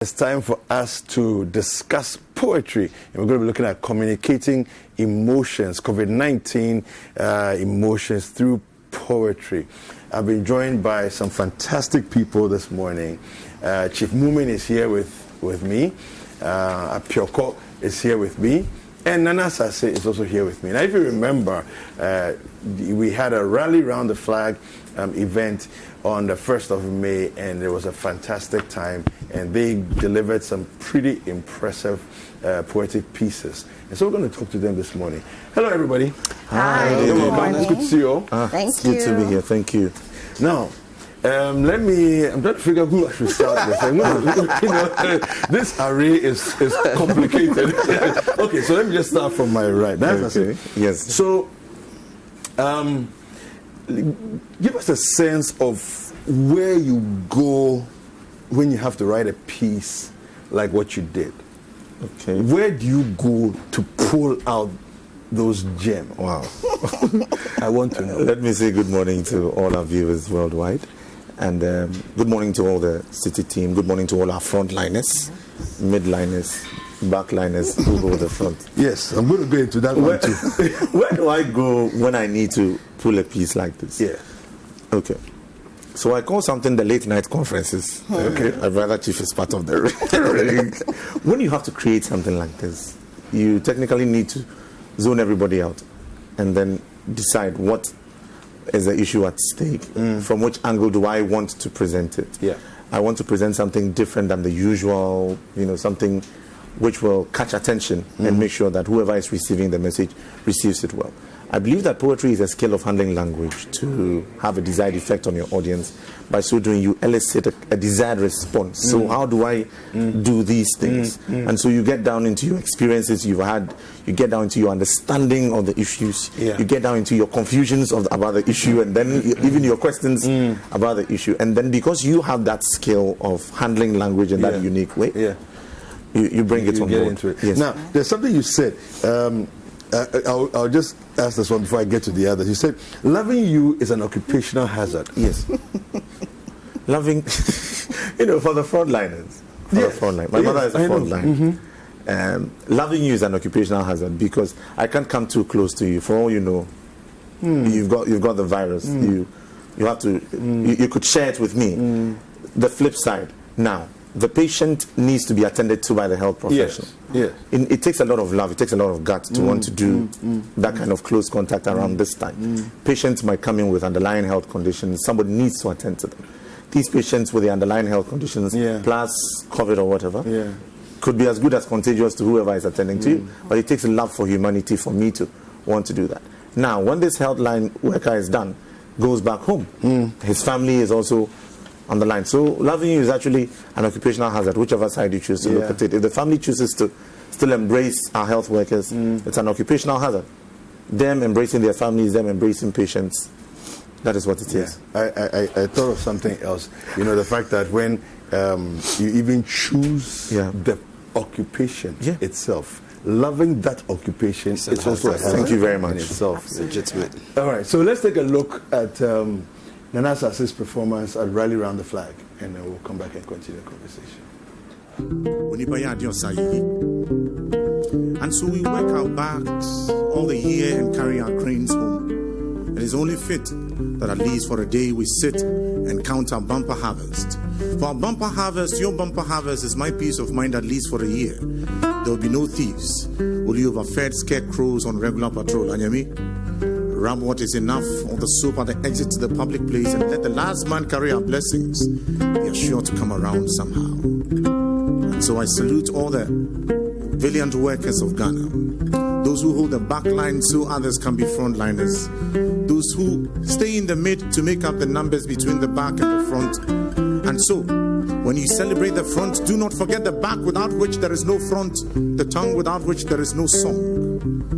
It's time for us to discuss poetry, and we're going to be looking at communicating emotions, COVID-19 emotions through poetry. I've been joined by some fantastic people this morning. Chief Moomen is here with me. Apiorkor is here with me. And Nana Asaase is also here with me. Now, if you remember, we had a rally round the flag event on the 1st of May, and it was a fantastic time, and they delivered some pretty impressive poetic pieces. And so we're going to talk to them this morning. Hello, everybody. Hi. Good morning. It's good to see you all. Thank It's you. good to be here. Thank you. Now, I'm trying to figure out who I should start with. This array is complicated. Okay, so let me just start from my right. That's Okay. it. Yes. So, give us a sense of where you go when you have to write a piece like what you did. Okay. Where do you go to pull out those gems? Wow. I want to know. Let me say good morning to all our viewers worldwide. And good morning to all the city team. Good morning to all our frontliners, midliners, backliners who go the front. Yes, I'm going to go into that one too. Where do I go when I need to pull a piece like this? Yeah. Okay. So I call something the late night conferences. Okay. I'd rather Chief is part of the ring. When you have to create something like this, you technically need to zone everybody out and then decide what is the issue at stake. From which angle do I want to present it? Yeah. I want to present something different than the usual, something which will catch attention and make sure that whoever is receiving the message receives it well. I believe that poetry is a skill of handling language to have a desired effect on your audience. By so doing, you elicit a desired response. So how do I do these things? And so you get down into your experiences you've had, you get down into your understanding of the issues, you get down into your confusions about the issue, and then even your questions about the issue. And then because you have that skill of handling language in that unique way, you bring it on board. Into it. Yes. Now, there's something you said. I'll just ask this one before I get to the others. You said, loving you is an occupational hazard. Yes. Loving, for the frontliners. My mother is a frontline. Loving you is an occupational hazard because I can't come too close to you. For all you know, you've got the virus. You have to. You could share it with me. The flip side now. The patient needs to be attended to by the health professional. Yes. It takes a lot of love, it takes a lot of guts to want to do that kind of close contact around this time. Patients might come in with underlying health conditions. Somebody needs to attend to them. These patients with the underlying health conditions, plus COVID or whatever, could be as good as contagious to whoever is attending to you. But it takes love for humanity for me to want to do that. Now, when this health line worker is done, goes back home, his family is also on the line. So loving you is actually an occupational hazard, whichever side you choose to look at it. If the family chooses to still embrace our health workers, it's an occupational hazard. Them embracing their families, them embracing patients, that is what it is. I thought of something else. The fact that when you even choose the occupation itself, loving that occupation, it's also a hazard. Thank you very much. In itself. That's legitimate. All right, so let's take a look at Nana Asaase's performance at Rally Round the Flag, and then we'll come back and continue the conversation. And so we work our backs all the year and carry our cranes home. It is only fit that at least for a day we sit and count our bumper harvest. For our bumper harvest, your bumper harvest is my peace of mind at least for a year. There will be no thieves, only overfed scarecrows on regular patrol. Anyami? Rub what is enough of the soap at the exit to the public place and let the last man carry our blessings. They are sure to come around somehow. And so I salute all the valiant workers of Ghana. Those who hold the back line so others can be frontliners. Those who stay in the mid to make up the numbers between the back and the front. And so, when you celebrate the front, do not forget the back without which there is no front, the tongue without which there is no song.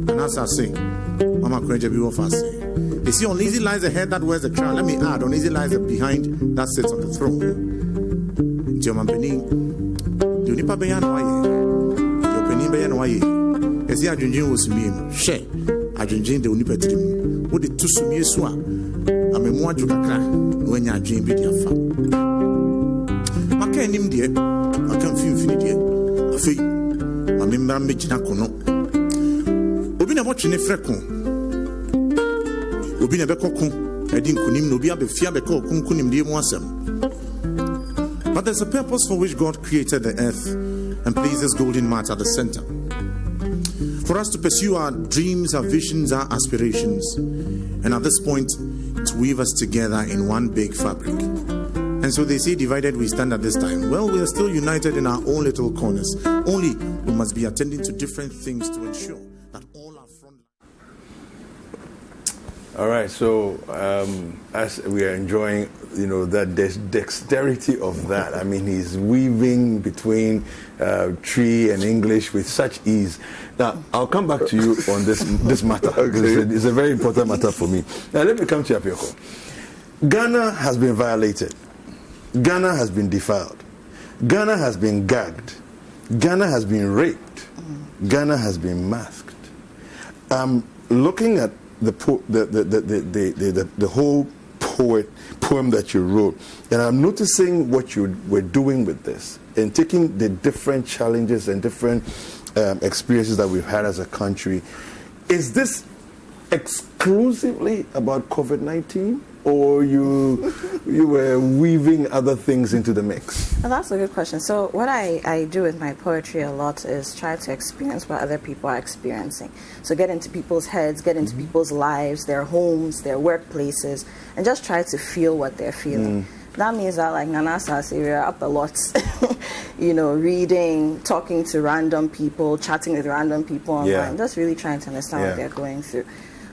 And as I say, Mama Kwenje say, you see, on easy lies the head that wears the crown. Let me add, on easy lies the behind that sits on the throne. Your nipa beyan waye, your penny beyan waye. Esi adwinjin was me, she adwinjin de unipa trim. What the two sumi so a amemu adwo kakra when ya adwin bi dia fa. Maka enim de aka mfim afi ma membra mejina kono obi na botwe ne freko obi na bekoko edi nkunim no obi abefia beka okunkunim de mu asem. But there's a purpose for which God created the earth and placed this golden mat at the center. For us to pursue our dreams, our visions, our aspirations, and at this point, to weave us together in one big fabric. And so they say, divided we stand at this time. Well, we are still united in our own little corners. Only we must be attending to different things to ensure that all our front. All right, so as we are enjoying, that dexterity of that. I mean, he's weaving between tree and English with such ease. Now, I'll come back to you on this matter. Okay. It's a very important matter for me. Now, let me come to Apiorkor. Ghana has been violated. Ghana has been defiled. Ghana has been gagged. Ghana has been raped. Ghana has been masked. Looking at the whole poem that you wrote, and I'm noticing what you were doing with this and taking the different challenges and different experiences that we've had as a country. Is this exclusively about COVID-19, or you were weaving other things into the mix? Well, that's a good question. So what I do with my poetry a lot is try to experience what other people are experiencing. So get into people's heads, get into people's lives, their homes, their workplaces, and just try to feel what they're feeling. That means that, like Nana Asaase, we're up a lot, reading, talking to random people, chatting with random people online, just really trying to understand what they're going through.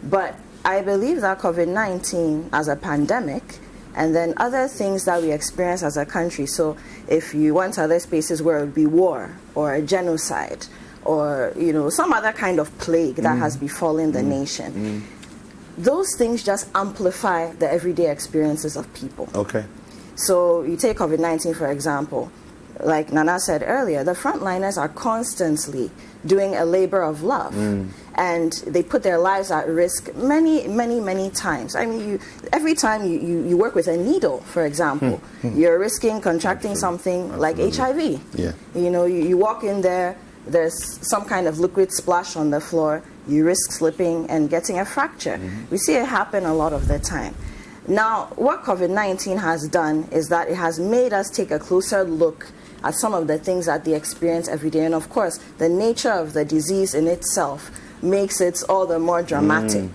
But I believe that COVID-19 as a pandemic, and then other things that we experience as a country. So if you went to other spaces where it would be war or a genocide or some other kind of plague that has befallen the nation, those things just amplify the everyday experiences of people. Okay. So you take COVID-19, for example. Like Nana said earlier, the frontliners are constantly doing a labor of love. And they put their lives at risk many, many, many times. I mean, every time you work with a needle, for example, you're risking contracting something like HIV. Yeah. You walk in there, there's some kind of liquid splash on the floor, you risk slipping and getting a fracture. We see it happen a lot of the time. Now, what COVID-19 has done is that it has made us take a closer look at some of the things that they experience every day. And of course, the nature of the disease in itself makes it all the more dramatic.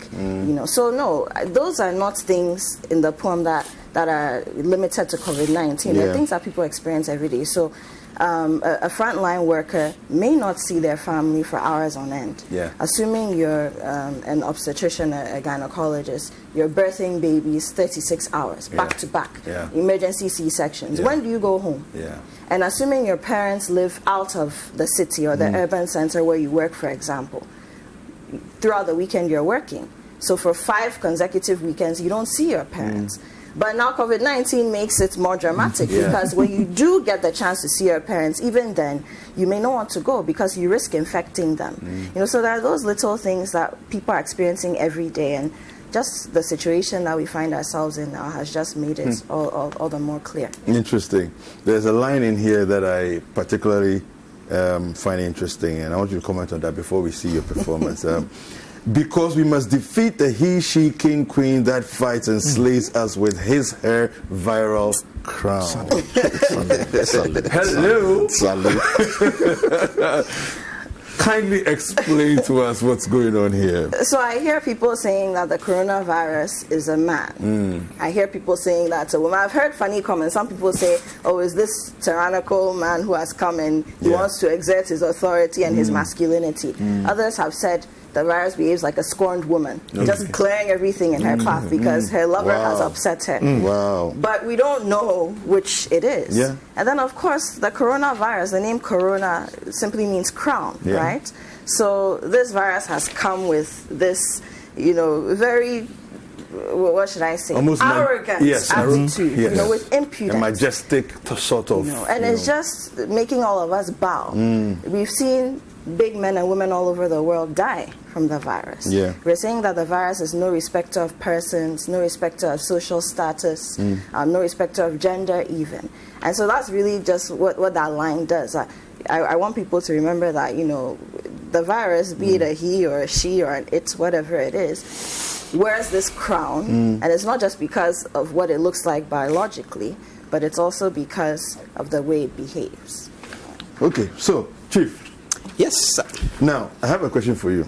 So no, those are not things in the poem that are limited to COVID-19. They're things that people experience every day. So a frontline worker may not see their family for hours on end. Assuming you're an obstetrician, a gynecologist, you're birthing babies 36 hours, back to back, emergency C-sections. When do you go home? And assuming your parents live out of the city or the urban center where you work, for example, throughout the weekend you're working. So for 5 consecutive weekends, you don't see your parents. But now COVID-19 makes it more dramatic because when you do get the chance to see your parents, even then, you may not want to go because you risk infecting them. So there are those little things that people are experiencing every day, and just the situation that we find ourselves in now has just made it all the more clear. Interesting. There's a line in here that I particularly find interesting, and I want you to comment on that before we see your performance. Because we must defeat the he, she, king, queen that fights and slays us with his hair viral crown. Hello. Kindly explain to us what's going on here. So I hear people saying that the coronavirus is a man. I hear people saying that it's a woman. I've heard funny comments. Some people say, oh, is this tyrannical man who has come and he wants to exert his authority and his masculinity. Others have said the virus behaves like a scorned woman, just clearing everything in her path because her lover has upset her. But we don't know which it is. And then, of course, the coronavirus, the name corona simply means crown, right? So this virus has come with this, very, what should I say, almost arrogant attitude, with impudence. A majestic sort of. And it's just making all of us bow. We've seen big men and women all over the world die from the virus. We're saying that the virus is no respecter of persons, no respecter of social status, no respecter of gender even. And so that's really just what that line does. I want people to remember that, you know, the virus, be it a he or a she or an it, whatever it is, wears this crown. And it's not just because of what it looks like biologically, but it's also because of the way it behaves. Okay, so, Chief. Yes, sir. Now, I have a question for you.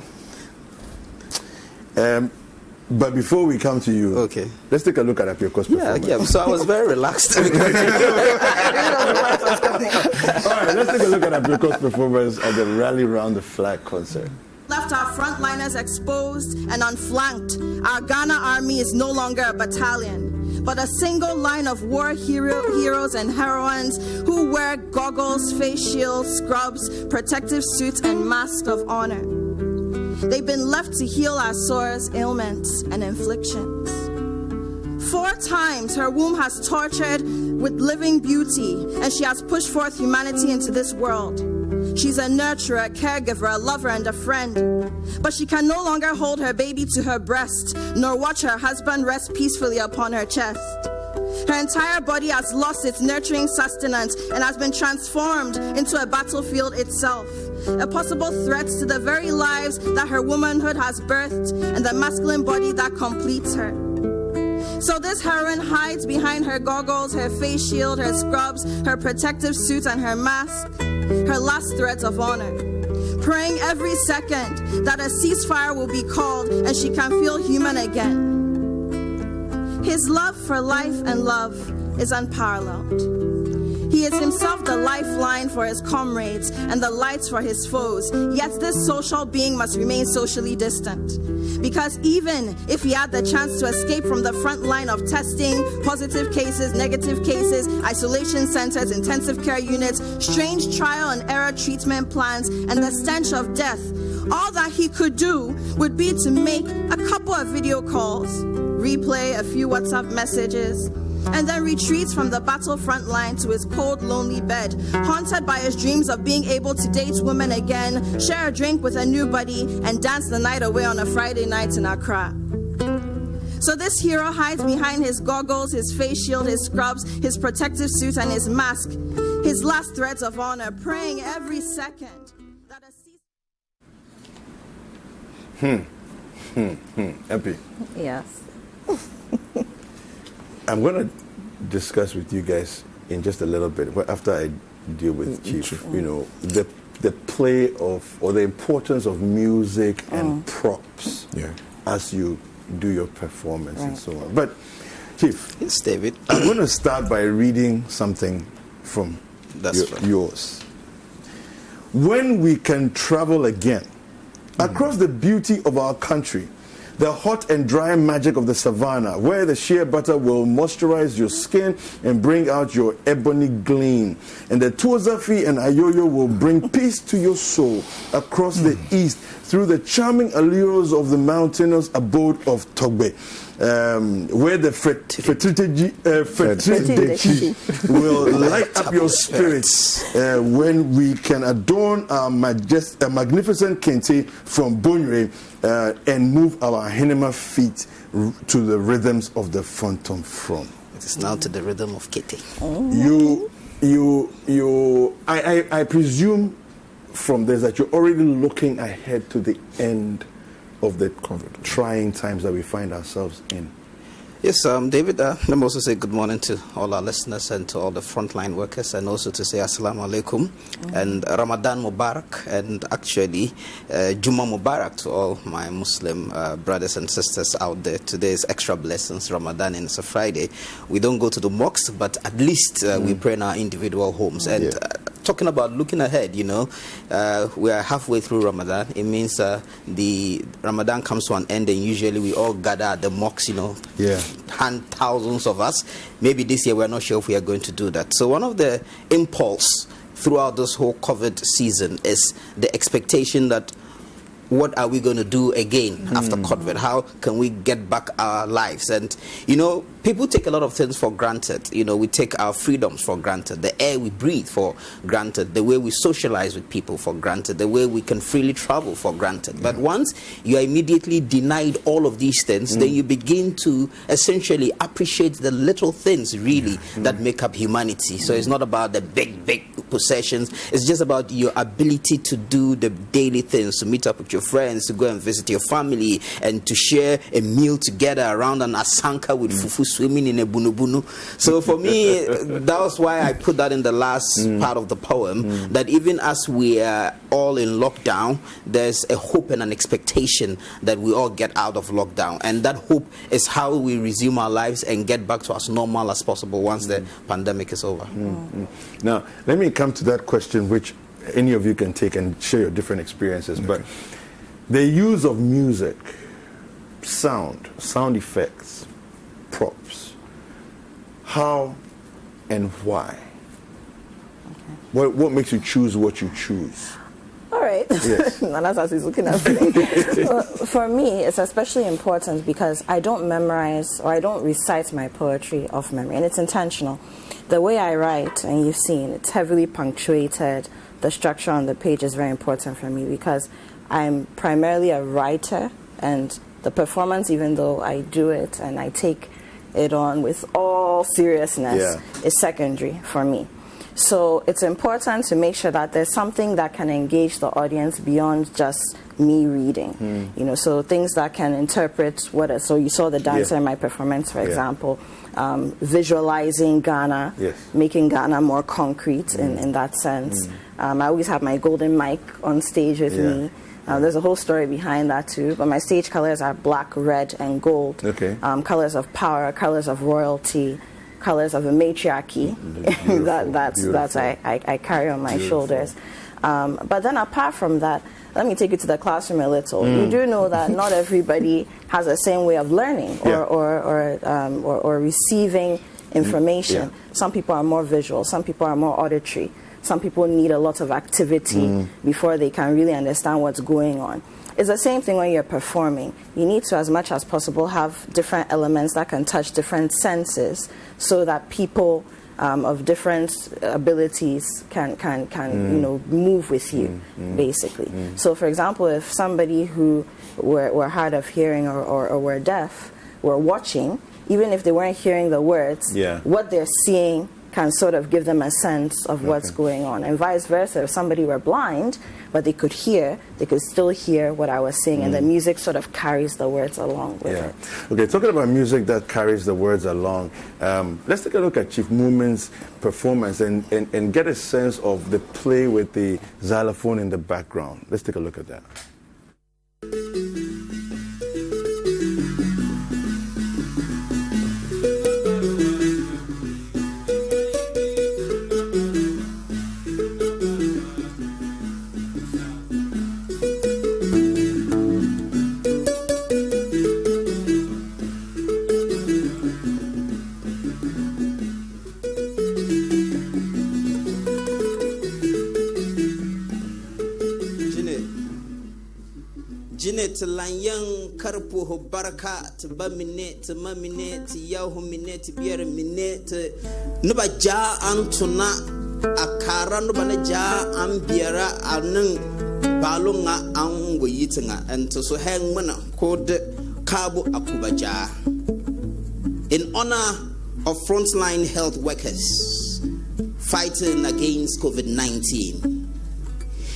But before we come to you, okay, let's take a look at Apiorkor's performance. Yeah. So I was very relaxed. All right, let's take a look at Apiorkor's performance at the Rally Round the Flag concert. Left our frontliners exposed and unflanked. Our Ghana army is no longer a battalion, but a single line of war heroes and heroines who wear goggles, face shields, scrubs, protective suits, and masks of honor. They've been left to heal our sores, ailments, and inflictions. 4 times her womb has tortured with living beauty, and she has pushed forth humanity into this world. She's a nurturer, a caregiver, a lover, and a friend. But she can no longer hold her baby to her breast, nor watch her husband rest peacefully upon her chest. Her entire body has lost its nurturing sustenance and has been transformed into a battlefield itself, a possible threat to the very lives that her womanhood has birthed and the masculine body that completes her. So this heroine hides behind her goggles, her face shield, her scrubs, her protective suit, and her mask, her last threads of honor, praying every second that a ceasefire will be called and she can feel human again. His love for life and love is unparalleled. He is himself the lifeline for his comrades and the light for his foes, yet this social being must remain socially distant. Because even if he had the chance to escape from the front line of testing, positive cases, negative cases, isolation centers, intensive care units, strange trial and error treatment plans, and the stench of death, all that he could do would be to make a couple of video calls, replay a few WhatsApp messages, and then retreats from the battlefront line to his cold, lonely bed, haunted by his dreams of being able to date women again, share a drink with a new buddy, and dance the night away on a Friday night in Accra. So this hero hides behind his goggles, his face shield, his scrubs, his protective suit, and his mask, his last threads of honor, praying every second that a Epi. Yes. I'm going to discuss with you guys in just a little bit, after I deal with Chief, you know, the play of, or the importance of music and props as you do your performance and so on. But, Chief, yes, David. I'm going to start by reading something from yours. When we can travel again across the beauty of our country, the hot and dry magic of the savannah, where the shea butter will moisturize your skin and bring out your ebony gleam, and the tuozafi and ayoyo will bring peace to your soul across the east through the charming allures of the mountainous abode of Togbe, where the fertility will light up your spirits when we can adorn our magnificent kente from Bonre and move our hinema feet to the rhythms of the Fontom From. It is now to the rhythm of Kete. I presume from this that you're already looking ahead to the end of the trying times that we find ourselves in. Yes, David, let me also say good morning to all our listeners and to all the frontline workers, and also to say Assalamu alaikum and Ramadan Mubarak, and actually Juma Mubarak to all my Muslim brothers and sisters out there. Today is extra blessings, Ramadan, and it's a Friday. We don't go to the mosque, but at least we pray in our individual homes. And talking about looking ahead, you know, we are halfway through Ramadan. It means the Ramadan comes to an end, and usually we all gather at the mosques, you know, thousands of us. Maybe this year we're not sure if we are going to do that. So one of the impulse throughout this whole COVID season is the expectation that what are we going to do again after COVID? How can we get back our lives? And, you know, people take a lot of things for granted. We take our freedoms for granted, the air we breathe for granted, the way we socialize with people for granted, the way we can freely travel for granted. But once you are immediately denied all of these things, then you begin to essentially appreciate the little things really that make up humanity. So it's not about the big possessions. It's just about your ability to do the daily things, to meet up with your friends, to go and visit your family, and to share a meal together around an asanka with fufu swimming in a bunubunu. So for me, that was why I put that in the last part of the poem, that even as we are all in lockdown, there's a hope and an expectation that we all get out of lockdown. And that hope is how we resume our lives and get back to as normal as possible once the pandemic is over. Now, let me come to that question, which any of you can take and share your different experiences. But the use of music, sound effects, props, how and why? What makes you choose what you choose? All right. Yes. Nana Asaase is looking at me. Well, for me, it's especially important because I don't memorize or I don't recite my poetry off memory, and it's intentional. The way I write, and you've seen, it's heavily punctuated. The structure on the page is very important for me because I'm primarily a writer, and the performance, even though I do it and I take it on with all seriousness, is secondary for me. So it's important to make sure that there's something that can engage the audience beyond just me reading. So things that can interpret so you saw the dancer in my performance, for example, visualizing Ghana, making Ghana more concrete in that sense. I always have my golden mic on stage with me. There's a whole story behind that too, but my stage colors are black, red, and gold. Colors of power, colors of royalty, colors of a matriarchy that I carry on my shoulders. But then apart from that, let me take you to the classroom a little. You do know that not everybody has the same way of learning or receiving information. Some people are more visual, some people are more auditory. Some people need a lot of activity before they can really understand what's going on. It's the same thing when you're performing. You need to, as much as possible, have different elements that can touch different senses so that people of different abilities can move with you, basically. So, for example, if somebody who were hard of hearing or were deaf were watching, even if they weren't hearing the words, what they're seeing can sort of give them a sense of what's going on. And vice versa, if somebody were blind, but they could still hear what I was saying, and the music sort of carries the words along with it. Okay, talking about music that carries the words along, let's take a look at Chief Moomen's performance and get a sense of the play with the xylophone in the background. Let's take a look at that. To Lanyang Karpu ho baraka to Bamine to Mamine to Yahumine to Biera Mine to Nubaja Antuna Akara Nubanaja Ambiera Anung Balunga Angwayitanga and to so hang mana called Kabu Akubaja in honor of frontline health workers fighting against COVID-19.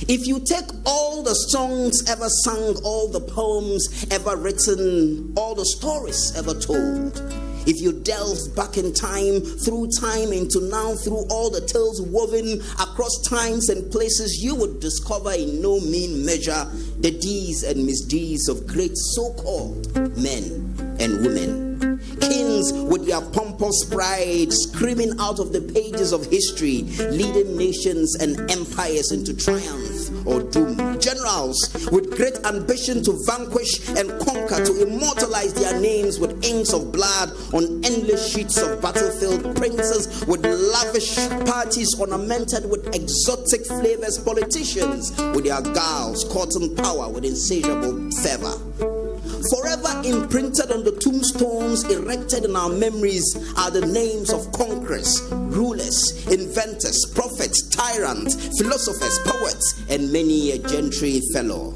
If you take all the songs ever sung, all the poems ever written, all the stories ever told, if you delve back in time, through time into now, through all the tales woven across times and places, you would discover in no mean measure the deeds and misdeeds of great so-called men and women. Kings with their pompous pride screaming out of the pages of history, leading nations and empires into triumph or doom. Generals with great ambition to vanquish and conquer, to immortalize their names with inks of blood on endless sheets of battlefield. Princes with lavish parties ornamented with exotic flavors. Politicians with their gals courting power with insatiable fervor. Forever imprinted on the tombstones erected in our memories are the names of conquerors, rulers, inventors, prophets, tyrants, philosophers, poets, and many a gentry fellow.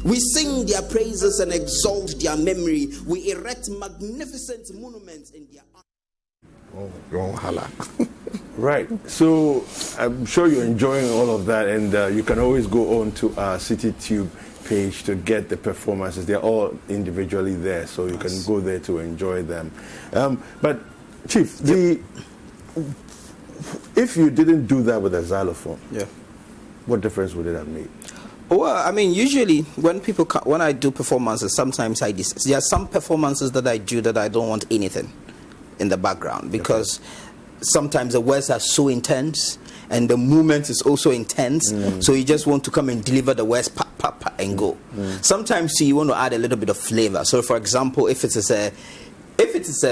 We sing their praises and exalt their memory. We erect magnificent monuments in their honor. Right. So I'm sure you're enjoying all of that, and you can always go on to our CityTube page to get the performances. They're all individually there, so you can go there to enjoy them. But Chief, if you didn't do that with a xylophone, what difference would it have made? Well, I mean, usually when I do performances, sometimes there are some performances that I do that I don't want anything in the background, because sometimes the words are so intense and the movement is also intense, so you just want to come and deliver the words and go. Sometimes you want to add a little bit of flavor. So for example, if it is a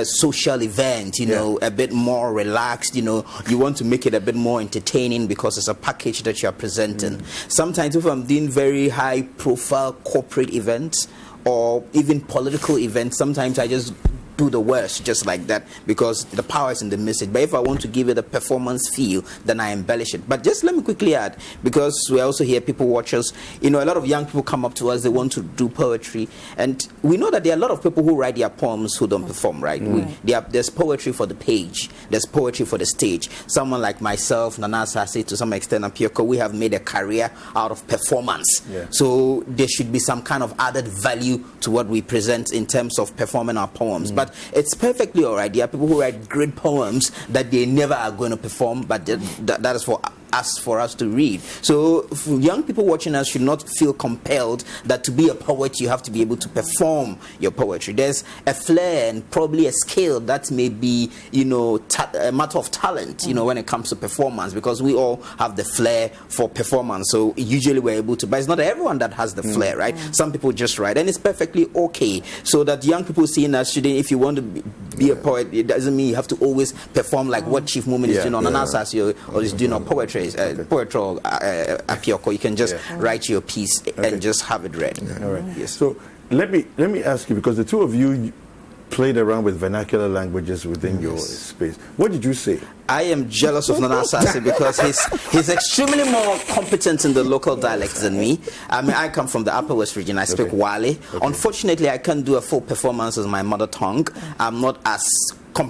social event, you know, a bit more relaxed, you know, you want to make it a bit more entertaining because it's a package that you are presenting. Sometimes if I'm doing very high profile corporate events or even political events, sometimes I just do the words just like that because the power is in the message. But if I want to give it a performance feel, then I embellish it. But just let me quickly add, because we also hear people watch us, you know, a lot of young people come up to us, they want to do poetry, and we know that there are a lot of people who write their poems who don't perform, right? There's poetry for the page, there's poetry for the stage. Someone like myself, Nana Asaase, to some extent, Apiorkor, we have made a career out of performance. So there should be some kind of added value to what we present in terms of performing our poems. But it's perfectly all right. There are people who write great poems that they never are going to perform, but that is for us to read. So young people watching us should not feel compelled that to be a poet you have to be able to perform your poetry. There's a flair and probably a skill that may be, you know, a matter of talent, you know, when it comes to performance, because we all have the flair for performance. So usually we're able to, but it's not everyone that has the flair, right? Some people just write, and it's perfectly okay. So that young people seeing us today, if you want to be a poet, it doesn't mean you have to always perform like what Chief Moomen is doing on Nana Asaase or is doing on poetry. Poetry or Apiorkor, you can just write your piece and just have it read. All right. Yes. So let me ask you, because the two of you played around with vernacular languages within your space. What did you say? I am jealous of Nana Asaase because he's extremely more competent in the local dialects than me. I mean, I come from the Upper West region. I speak Wale. Unfortunately, I can't do a full performance as my mother tongue. I'm not as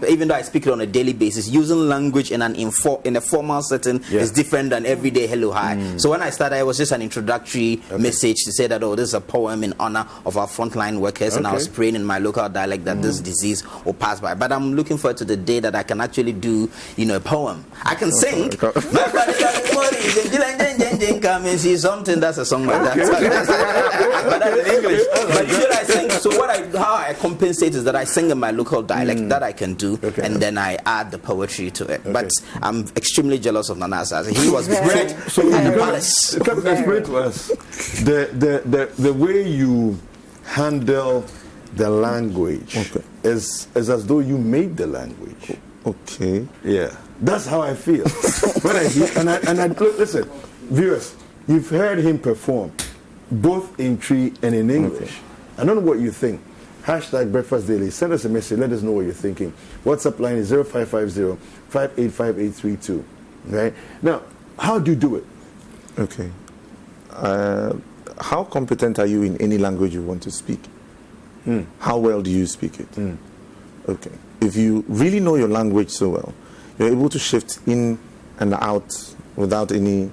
even though I speak it on a daily basis, using language in a formal setting is different than everyday hello, hi. So when I started, it was just an introductory message to say that, oh, this is a poem in honor of our frontline workers, and I was praying in my local dialect that this disease will pass by. But I'm looking forward to the day that I can actually do, you know, a poem. I can sing. Come and see something, that's a song like that. But that's in English. But usually I sing. So how I compensate is that I sing in my local dialect that I can do, and then I add the poetry to it. But I'm extremely jealous of Nana Asaase. He was bred at the palace. Explain to us the way you handle the language is as though you made the language. Okay. Yeah, that's how I feel. When I hear, and I listen, viewers, you've heard him perform both in Tree and in English. I don't know what you think. Hashtag Breakfast Daily. Send us a message. Let us know what you're thinking. WhatsApp line is 0550-585-832. Right? Now, how do you do it? Okay. How competent are you in any language you want to speak? How well do you speak it? Okay. If you really know your language so well, you're able to shift in and out without any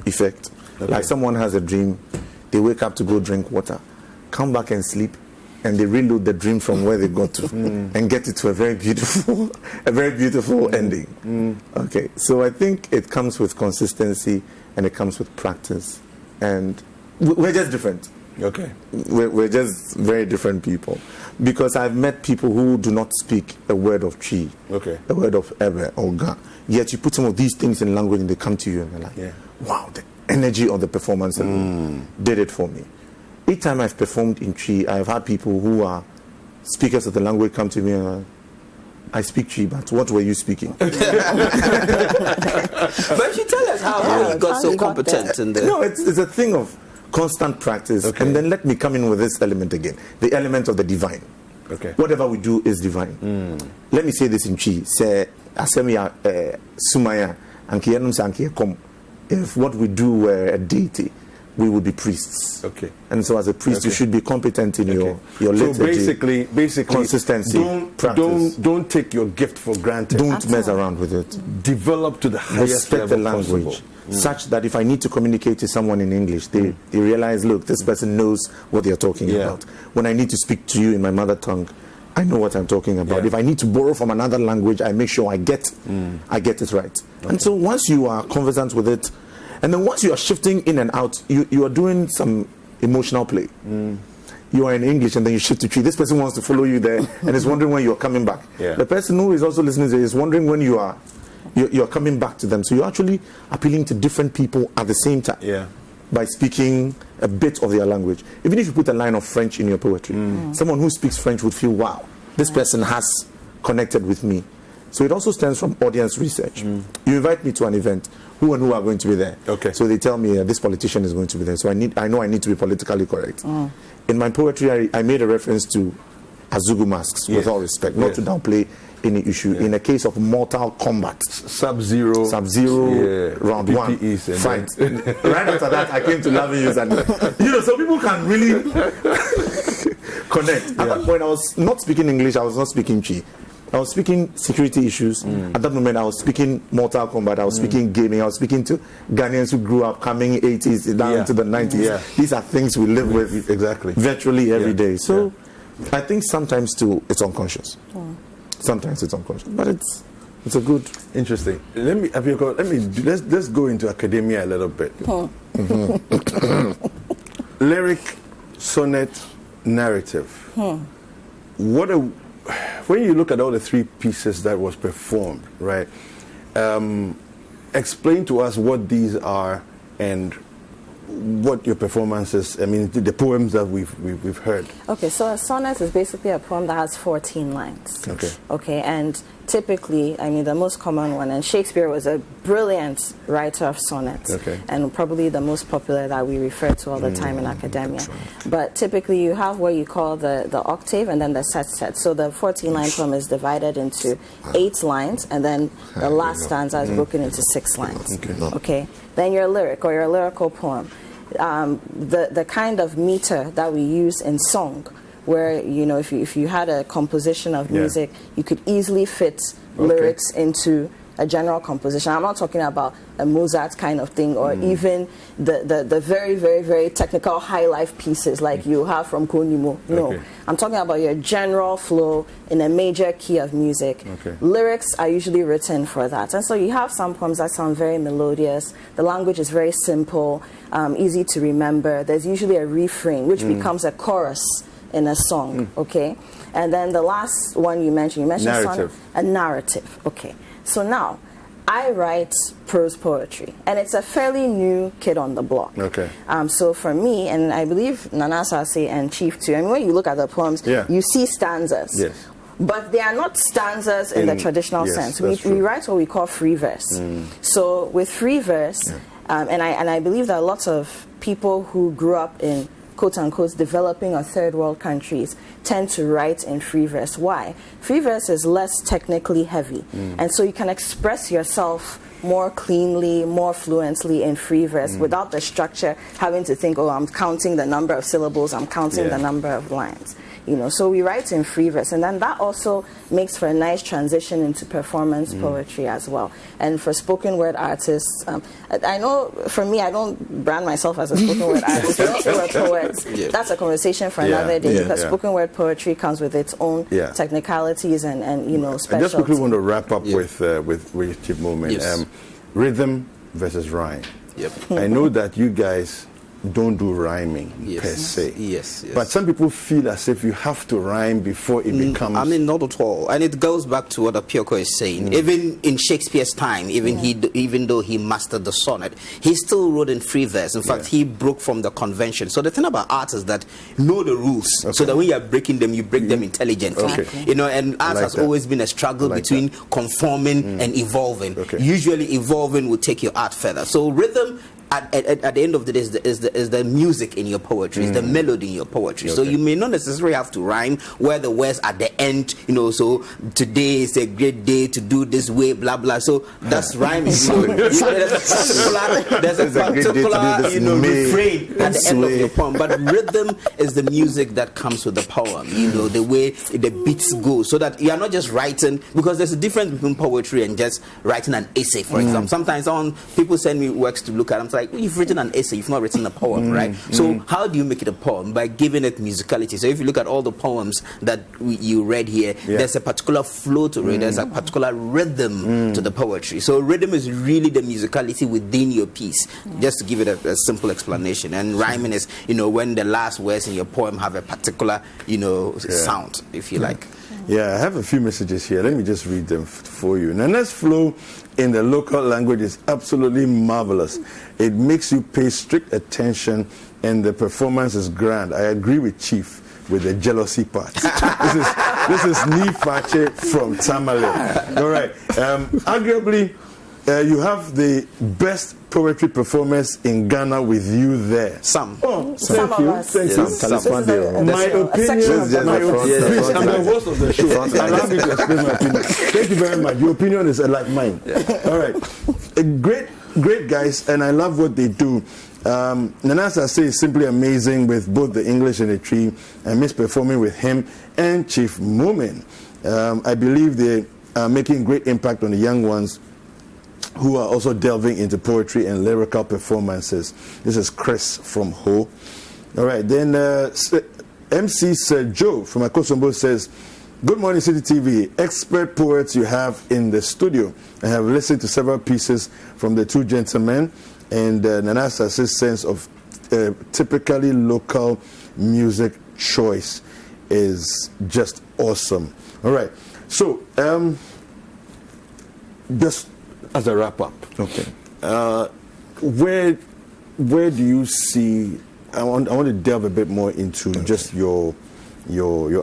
effect. Like someone has a dream, they wake up to go drink water, come back and sleep, and they reload the dream from where they got to and get it to a very beautiful ending. Okay, so I think it comes with consistency and it comes with practice, and we're just different. Okay, we're just very different people, because I've met people who do not speak a word of Chi, a word of Ebe or Ga, yet you put some of these things in language and they come to you and they're like, wow, the energy of the performance did it for me. Each time I've performed in Chi, I've had people who are speakers of the language come to me and I speak Chi, but what were you speaking? But you tell us how you got so competent in the... No, it's a thing of constant practice, and then let me come in with this element again, the element of the divine. Okay. Whatever we do is divine. Let me say this in Chi. Say, Asemia Sumaya, Ankianum Sankia Kom. If what we do were a deity, we would be priests. Okay. And so as a priest, you should be competent in your liturgy. So basically, consistency, practice. Don't take your gift for granted. Don't mess around with it. Develop to the highest Respect the level language. possible. Such that if I need to communicate to someone in English, they realize, look, this person knows what they're talking about. When I need to speak to you in my mother tongue, I know what I'm talking about. If I need to borrow from another language, I make sure I get it right. And so once you are conversant with it, and then once you are shifting in and out, you are doing some emotional play. You are in English and then you shift to Tree. This person wants to follow you there and is wondering when you are coming back. The person who is also listening to it is wondering when you're coming back to them. So you're actually appealing to different people at the same time by speaking a bit of their language. Even if you put a line of French in your poetry, someone who speaks French would feel, wow, this person has connected with me. So it also stems from audience research. You invite me to an event, who and who are going to be there. So they tell me this politician is going to be there. So I know I need to be politically correct. In my poetry, I made a reference to Azugu masks, with all respect, not to downplay any issue. In a case of mortal combat, Sub-Zero, round one fight. Right after that, I came to loving you, and so people can really connect. At that point, I was not speaking English. I was not speaking Chi. I was speaking security issues. At that moment, I was speaking Mortal Kombat. I was speaking gaming. I was speaking to Ghanaians who grew up coming 80s down into the 90s. These are things we live with virtually every day. So I think sometimes too, it's unconscious. Sometimes it's unconscious, but it's a good. Interesting. Let's go into academia a little bit. Lyric, sonnet, narrative. When you look at all the three pieces that was performed, right? Explain to us what these are and what your performances. I mean, the poems that we've heard. Okay, so a sonnet is basically a poem that has 14 lines. Okay, and typically, I mean, the most common one, and Shakespeare was a brilliant writer of sonnets, and probably the most popular that we refer to all the time in academia. But typically, you have what you call the octave and then the set. So the 14-line poem is divided into 8 lines, and then the last stanza is broken into 6 lines. Okay, then your lyric or your lyrical poem, the kind of meter that we use in song, where if you had a composition of music, you could easily fit lyrics into a general composition. I'm not talking about a Mozart kind of thing, or even the very, very, very technical high life pieces like you have from Konimo. No, I'm talking about your general flow in a major key of music. Lyrics are usually written for that, and so you have some poems that sound very melodious. The language is very simple, easy to remember. There's usually a refrain which becomes a chorus in a song. And then the last one you mentioned narrative. A narrative. So now I write prose poetry, and it's a fairly new kid on the block. So for me, and I believe Nana Asaase and Chief too, I mean, when you look at the poems, you see stanzas. But they are not stanzas in the traditional sense. We write what we call free verse. So with free verse, and I believe that lots of people who grew up in quote-unquote developing or third world countries tend to write in free verse. Why? Free verse is less technically heavy, and so you can express yourself more cleanly, more fluently in free verse without the structure having to think, oh, I'm counting the number of syllables, I'm counting the number of lines. So we write in free verse, and then that also makes for a nice transition into performance poetry as well. And for spoken word artists, I know for me, I don't brand myself as a spoken word artist. We're also poets. That's a conversation for another day, because spoken word poetry comes with its own technicalities and specialties. I just quickly want to wrap up with Chief Moomen. Rhythm versus rhyme. I know that you guys don't do rhyming per se. But some people feel as if you have to rhyme before it becomes... I mean, not at all. And it goes back to what Apiorkor is saying. Even in Shakespeare's time, even though he mastered the sonnet, he still wrote in free verse. In fact, he broke from the convention. So the thing about art is that know the rules, so that when you are breaking them, you break them intelligently. And art has always been a struggle between conforming and evolving. Usually evolving will take your art further. So rhythm at the end of the day is the music in your poetry, is the melody in your poetry. So you may not necessarily have to rhyme where the words at the end, so today is a great day to do this way, blah blah. So that's rhyming. There's a particular refrain at the end of your poem, but rhythm is the music that comes with the poem. The way the beats go, so that you are not just writing, because there's a difference between poetry and just writing an essay, for example. Sometimes people send me works to look at. I'm like, you've written an essay, you've not written a poem, right? So how do you make it a poem? By giving it musicality. So if you look at all the poems that you read here, there's a particular flow to it. There's a particular rhythm to the poetry. So rhythm is really the musicality within your piece. Just to give it a simple explanation. And rhyming is, when the last words in your poem have a particular, sound, if you like. Yeah, I have a few messages here. Let me just read them for you. Nana's flow in the local language is absolutely marvelous. It makes you pay strict attention, and the performance is grand. I agree with Chief with the jealousy part. This is Nifache from Tamale. All right. Arguably, you have the best poetry performance in Ghana with you there. Some. Oh, Some thank you. of us. Thank you. My opinion, please, I'm the host of the show. Allow me to explain my opinion. Thank you very much. Your opinion is like mine. All right. Great guys, and I love what they do. Nana Asaase is simply amazing with both the English and the tree. I miss performing with him and Chief Moomen. I believe they are making great impact on the young ones who are also delving into poetry and lyrical performances. This is Chris from Ho. All right, then MC Sir Joe from Akosombo says, good morning, City TV. Expert poets you have in the studio. I have listened to several pieces from the two gentlemen, and Nana Asaase's sense of typically local music choice is just awesome. All right, so just as a wrap up, Okay. Where do you see? I want to delve a bit more into just your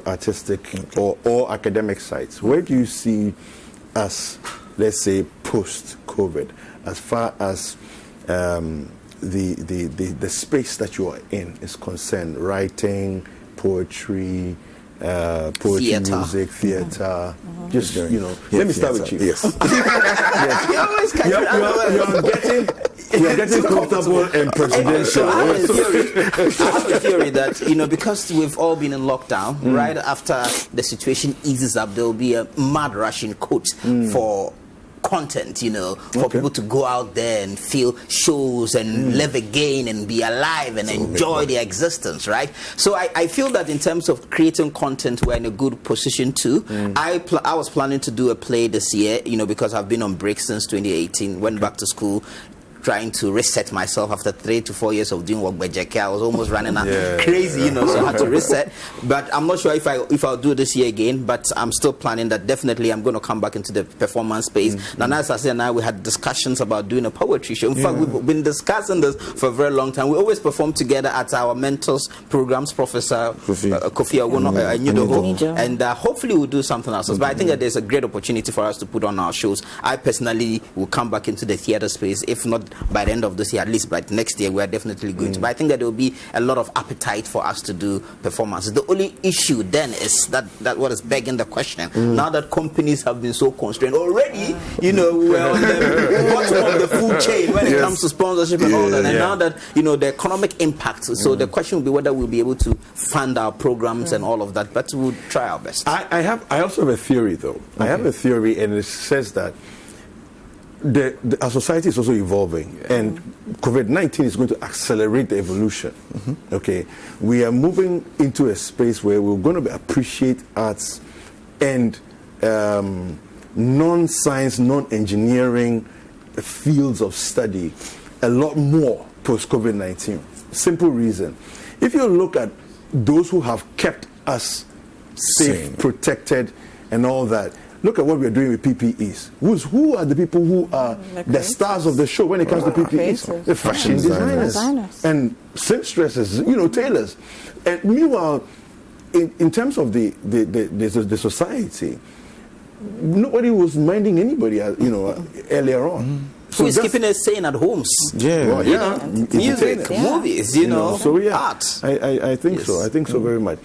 artistic or academic sides. Where do you see us, let's say, post-COVID, as far as the space that you are in is concerned? Writing, poetry, theater. music, theater. Just let me start with you. Yes. You're getting comfortable and presidential. I have a theory that, because we've all been in lockdown, right after the situation eases up, there will be a mad rush in quotes for content, for people to go out there and feel shows and live again and be alive and enjoy their existence, right? So I feel that in terms of creating content, we're in a good position too. I was planning to do a play this year, because I've been on break since 2018, went back to school, trying to reset myself after 3 to 4 years of doing work by JK. I was almost running out crazy, so I had to reset. But I'm not sure if I'll do this year again, but I'm still planning that definitely I'm going to come back into the performance space. Nana Asaase and I, we had discussions about doing a poetry show. In fact, we've been discussing this for a very long time. We always perform together at our mentors programs, Professor Kofi Awono, and hopefully we'll do something else. But I think that there's a great opportunity for us to put on our shows. I personally will come back into the theater space, if not by the end of this year, at least by next year, we are definitely going to. But I think that there will be a lot of appetite for us to do performances. The only issue then is that what is begging the question. Now that companies have been so constrained already, we're on the bottom of the food chain when it comes to sponsorship and all that. And now that, the economic impact. So the question will be whether we'll be able to fund our programs and all of that. But we'll try our best. I also have a theory, though. Okay. I have a theory, and it says that our society is also evolving, and COVID-19 is going to accelerate the evolution. Okay, we are moving into a space where we're going to appreciate arts and non-science, non-engineering fields of study a lot more post-COVID-19. Simple reason. If you look at those who have kept us safe, protected, and all that, look at what we're doing with PPEs. Who are the people who are the stars of the show when it comes to PPEs? The fashion designers and seamstresses, tailors. And meanwhile, in terms of the society, nobody was minding anybody, earlier on. who is keeping us sane at homes? Yeah. Well, yeah. Music, movies, So yeah, art. I think so. I think so very much.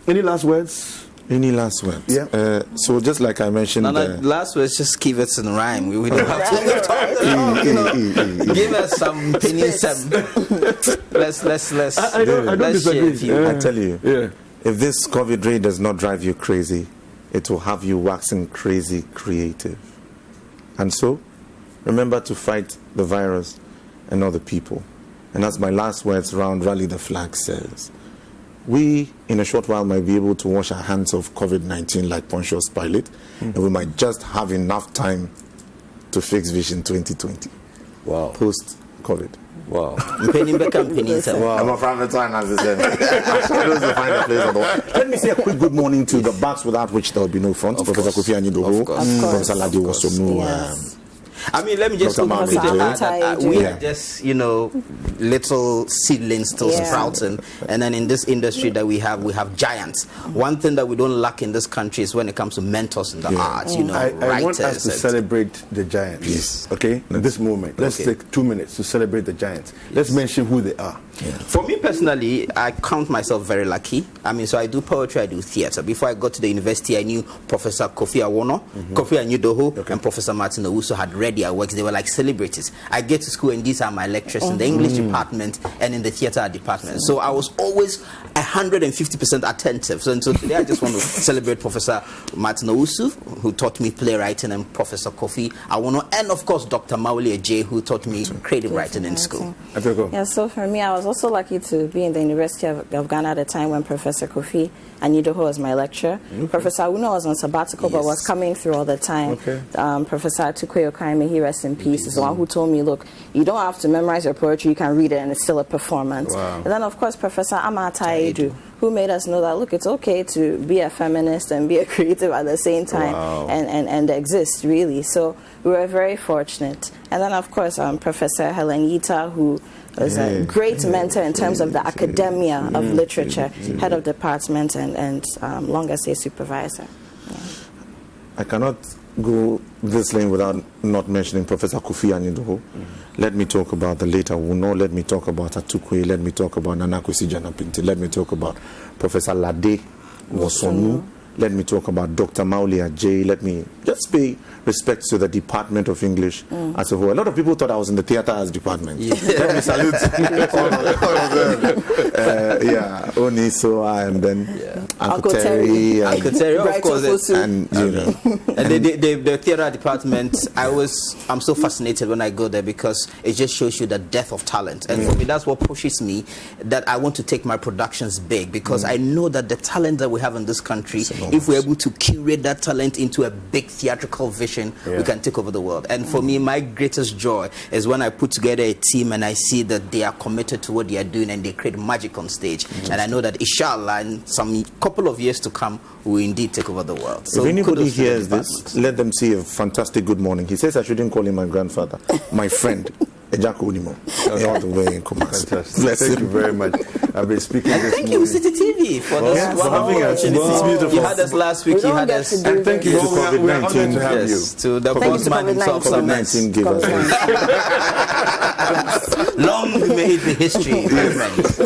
Any last words? Any last words? Yeah. So just like I mentioned, last words, just give us in rhyme. We don't have to lift on give us some pennies. Let's. I don't disagree. I tell you, Yeah. if this COVID ray does not drive you crazy, it will have you waxing crazy creative. And so, remember to fight the virus and not the people. And as my last words round Rally the Flag says, we in a short while might be able to wash our hands of COVID-19 like Pontius Pilate, and we might just have enough time to fix Vision 2020. Wow. Post-COVID. Wow. I'm a private time, as I said. Let me say a quick good morning to the backs without which there will be no front. Professor Kofi Anyidoho, Professor Ladi Wosomu. I mean, let me just add that we are just, little seedlings still sprouting. And then in this industry that we have giants. One thing that we don't lack in this country is when it comes to mentors in the arts, writers. I want us to celebrate the giants. Yes. Okay? In this moment. Let's take 2 minutes to celebrate the giants. Let's mention who they are. Yeah. For me personally, I count myself very lucky. I mean, so I do poetry, I do theatre. Before I got to the university, I knew Professor Kofi Awono, Kofi Anyidoho, and Professor Martin Owusu had read their works. They were like celebrities. I get to school and these are my lectures in the English department and in the theatre department. So I was always 150% attentive. So today I just want to celebrate Professor Martin Owusu, who taught me playwriting, and Professor Kofi Awono, and of course Dr. Mauli J, who taught me creative writing in school. Yeah, so for me, I was also lucky to be in the University of Ghana at a time when Professor Kofi Anyidoho was my lecturer. Professor Awono was on sabbatical but was coming through all the time. Professor Atukwe Okai, may he rest in peace, is the one who told me, look, you don't have to memorize your poetry, you can read it and it's still a performance. And then of course Professor Amata Edu, who made us know that, look, it's okay to be a feminist and be a creative at the same time and exist, really. So we were very fortunate. And then of course Professor Helen Yita, who was a great mentor in terms of the academia of literature, head of department and longest day supervisor. I cannot go this lane without not mentioning Professor Kofi Anyidoho. Let me talk about the late Awuno. Let me talk about Atukwe. Let me talk about Nana Kwesi Janapinti. Let me talk about Professor Lade Wosomu. Let me talk about Dr. Mauli J. Let me just pay respect to the Department of English as a whole. A lot of people thought I was in the theatre as department. Let me salute all of them. Onisoa, and then Uncle Terry. Uncle Terry, of course. And, and the theatre department, I'm so fascinated when I go there because it just shows you the depth of talent. And for me, that's what pushes me, that I want to take my productions big, because I know that the talent that we have in this country, if we're able to curate that talent into a big theatrical vision, we can take over the world. And for me, my greatest joy is when I put together a team and I see that they are committed to what they are doing and they create magic on stage. And I know that inshallah, in some couple of years to come, we will indeed take over the world. So if anybody hears this, let them see a fantastic good morning. He says I shouldn't call him my grandfather, my friend. Ejako Unimo. All the way in Kumasi. Thank you very much. I've been speaking this morning. Thank you, City TV, for this wonderful opportunity. You had us last week, you had us. And thank you to COVID-19 to have you. To the bossman himself, COVID-19 gave us long may it be history, my friends.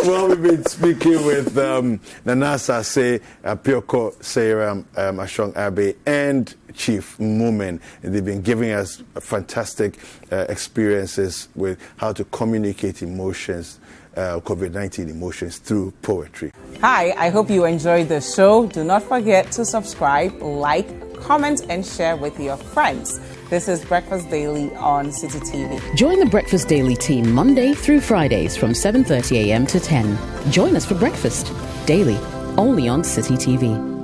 Well, we've been speaking with Nana Asaase, Apiorkor Seiram, Ashong Abe, and Chief Moomen. They've been giving us fantastic experiences with how to communicate emotions, COVID-19 emotions, through poetry. Hi, I hope you enjoyed the show. Do not forget to subscribe, like, comment, and share with your friends. This is Breakfast Daily on City TV. Join the Breakfast Daily team Monday through Fridays from 7:30 a.m. to 10. Join us for breakfast daily, only on City TV.